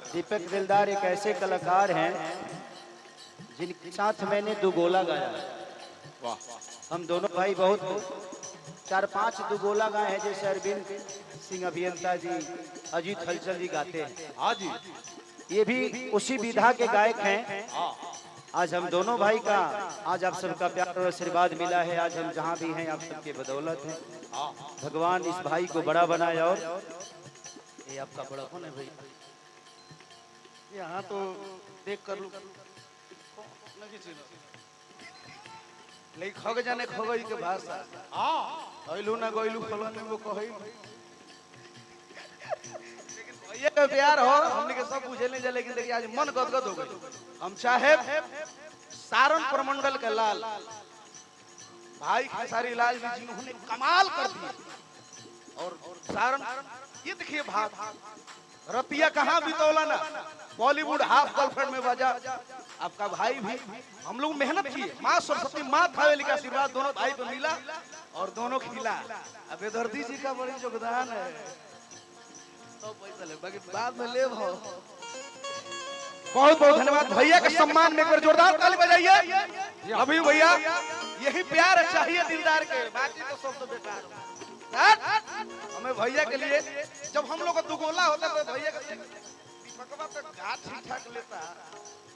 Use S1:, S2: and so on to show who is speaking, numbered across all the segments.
S1: दीपक दिलदार एक ऐसे कलाकार हैं जिनके साथ मैंने दो गोला गाया।
S2: वाह।
S1: हम दोनों भाई बहुत 4-5 दो गोला गाए हैं, जैसे अरविंद सिंह अभियंता जी, अजीत हलचल जी गाते हैं।
S2: हाँ जी।
S1: ये भी उसी विधा के गायक हैं। आज हम दोनों भाई का आज आप सबका प्यार और आशीर्वाद मिला है। आज हम जहाँ भी हैं आप सबके बदौलत हैं। भगवान इस भाई को बड़ा बनाए। और ये आपका बड़ा कौन है भाई?
S3: यहाँ तो देख कर लू नहीं खग जाने खगई के भाषा गइलू ना गइलू फलन में वो कहई। लेकिन भैया का प्यार हो हमने के सब बुझे नहीं जा। लेकिन देखिए आज मन गदगद हो गई। हम चाहे सारण प्रमंडल के लाल भाई खेसारी लाल जी जिन्होंने कमाल कर दिए। और सारण ये देखिए भाग रपिया कहाँ बितौला ना, बॉलीवुड हाफ गर्लफ्रेंड में बजा। आपका भाई भी हम लोग मेहनत किए। माँ सरस्वती माँ थावेली का आशीर्वाद दोनों भाई को मिला और दोनों खिला। अब बेदर्दी जी का बड़ी योगदान है। तो पैसा ले बाकी बाद में ले भाव। बहुत बहुत धन्यवाद भैया के सम्मान में एक बार जोरदार ताली बजाइए। अभी भैया यही प्यार चाहिए दिलदार के, बाकी तो सब तो बेकार। हमें भैया के लिए जब हम लोग का दुगोला होता तो भैया का दीपकवा तो घाट ठीक ठाक लेता।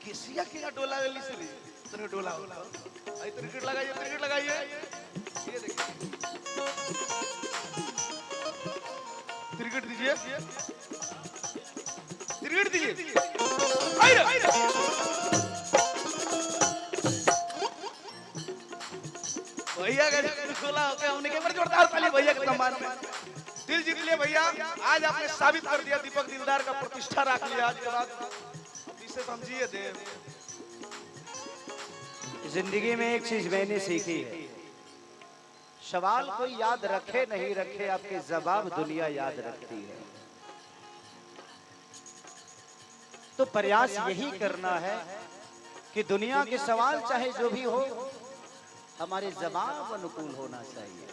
S3: किसिया की डोला ले ली तो डोला होता। आई क्रिकेट लगाइए, क्रिकेट लगाइए। ये देखिए क्रिकेट दीजिए, क्रिकेट दीजिए। भैया का दुगोला होते हमने के बार जोरदार ताली भैया के सम्मान में। दिल जीत लिए भैया। आज आपने साबित कर दिया दीपक दिलदार का प्रतिष्ठा रख लिया आज के बाद। इसे समझिए देव।
S1: जिंदगी में एक चीज मैंने सीखी है, सवाल कोई याद रखे नहीं रखे, आपके जवाब दुनिया याद रखती है। तो प्रयास यही करना है कि दुनिया के सवाल चाहे जो भी हो हमारे जवाब अनुकूल होना चाहिए।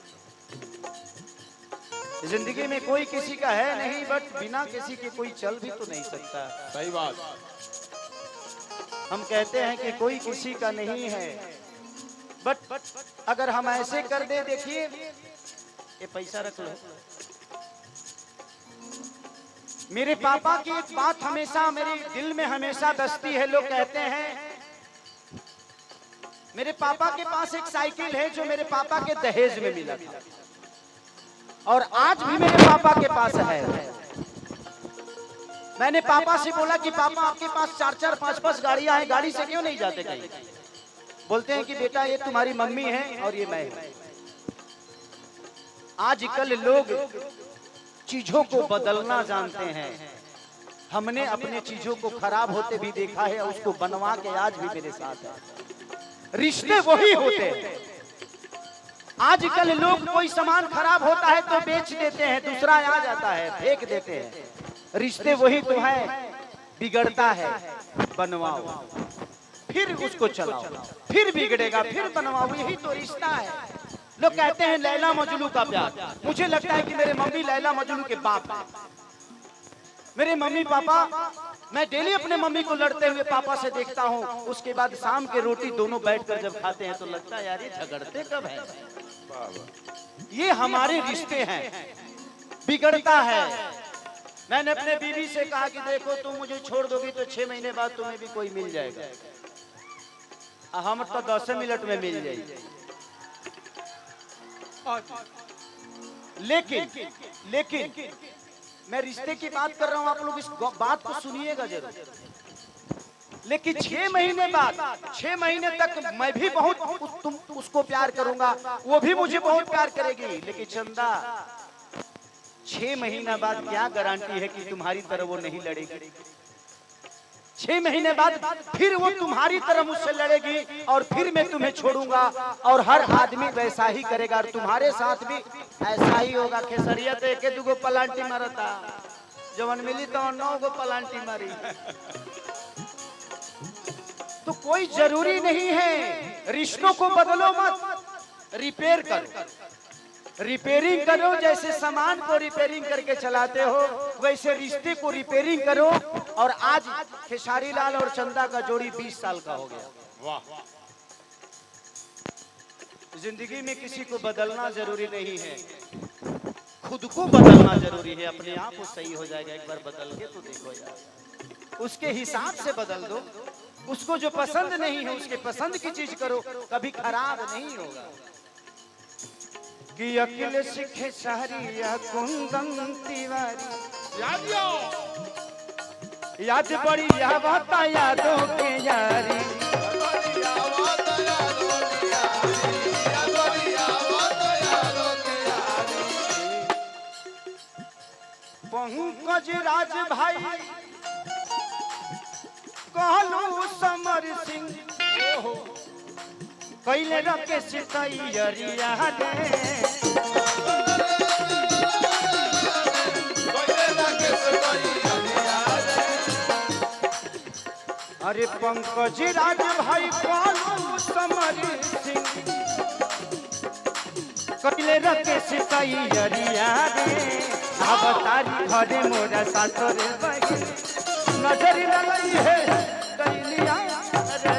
S1: जिंदगी में कोई किसी का है नहीं, बट बिना किसी के कोई चल भी तो नहीं सकता।
S2: सही बात।
S1: हम कहते हैं कि कोई किसी का नहीं है, बट अगर हम ऐसे कर दे, देखिए ये पैसा रख लो। मेरे पापा की एक बात हमेशा मेरे दिल में हमेशा बसती है। लोग कहते हैं मेरे पापा के पास एक साइकिल है जो मेरे पापा के दहेज में मिला था, और आज भी मेरे पापा के पास है। मैंने पापा से बोला कि पापा आपके पास 4-4, 5-5 गाड़ियां हैं, गाड़ी से क्यों नहीं जाते कहीं? बोलते हैं कि बेटा ये तुम्हारी मम्मी है और ये मैं हूं। आजकल लोग चीजों को बदलना जानते हैं। हमने अपने चीजों को खराब होते भी देखा है, उसको बनवा के आज भी मेरे साथ है। रिश्ते वही होते हैं। आजकल लोग कोई सामान खराब होता है तो बेच देते हैं, दूसरा आ जाता है फेंक देते हैं। रिश्ते वही तो है, बिगड़ता है बनवाओ, फिर उसको चलाओ, फिर बिगड़ेगा, फिर बनवाओ, यही तो रिश्ता है। लोग कहते हैं लैला मजनू का प्यार। मुझे लगता है कि मेरे मम्मी लैला मजनू के बाप है। मेरे मम्मी पापा, मैं डेली अपने मम्मी को लड़ते हुए पापा से देखता हूँ। उसके बाद शाम के रोटी दोनों बैठकर जब खाते हैं तो लगता है यार ये झगड़ते कब है। ये हमारे रिश्ते हैं, बिगड़ता है। मैंने अपने बीवी से कहा कि देखो तुम मुझे छोड़ दोगी तो 6 महीने बाद तुम्हें भी कोई मिल जाएगा, हम तो 10 मिनट में मिल जाएगी। लेकिन मैं रिश्ते की बात कर रहा हूं, आप लोग इस बात को सुनिएगा जरूर। लेकिन 6 महीने बाद, 6 महीने तक मैं भी बहुत उसको प्यार करूंगा, वो भी मुझे बहुत प्यार करेगी। लेकिन चंदा 6 महीना बाद क्या गारंटी है कि तुम्हारी तरह वो नहीं लड़ेगी? 6 महीने बाद फिर वो तुम्हारी तरह मुझसे लड़ेगी और फिर मैं तुम्हें छोड़ूंगा। और हर आदमी वैसा ही करेगा और तुम्हारे साथ भी ऐसा ही होगा। खेसरिया तो एक दुगो पलांटी मारता, जवन मिली तो 9 गो पलांटी मारी। तो कोई जरूरी नहीं है, रिश्तों को बदलो मत, रिपेयर करो, रिपेयरिंग करो। जैसे सामान को रिपेयरिंग करके चलाते हो वैसे रिश्ते को रिपेयरिंग करो। और आज खेसारी लाल और चंदा का जोड़ी 20 साल का हो गया।
S2: वाह
S1: जिंदगी में किसी को बदलना जरूरी नहीं है, खुद को बदलना जरूरी है। अपने आप वो सही हो जाएगा। एक बार बदल के तो देखो यार, उसके हिसाब से बदल दो। उसको जो पसंद नहीं है उसके पसंद की चीज करो, कभी खराब नहीं होगा। कि अखिल सीखे सारिया कुंदन तिवारी याद बड़ी आवत यादों के यारी। पंकज राज भाई कहलू समर सिंह कैले रखे सितैयरिया रे। अरे पंकज राज भाई कहलू समर सिंह कैले रखे सितैयरिया रे। अब तारी घरे मोरा सासरे बहिन नजर लगी है कैलिया रे।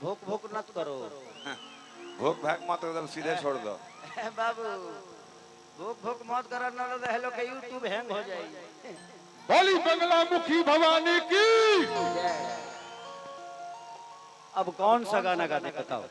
S1: भूख भूख मत करो।
S2: भूख भाग मत उधर सीधे छोड़ दो।
S1: बाबू भूख भूख मत करो, न तो हेलो के यूट्यूब हैंग हो जाएगी।
S2: बोली बंगला मुखी भवानी की।
S1: अब कौन सा गाना गाने बताओ।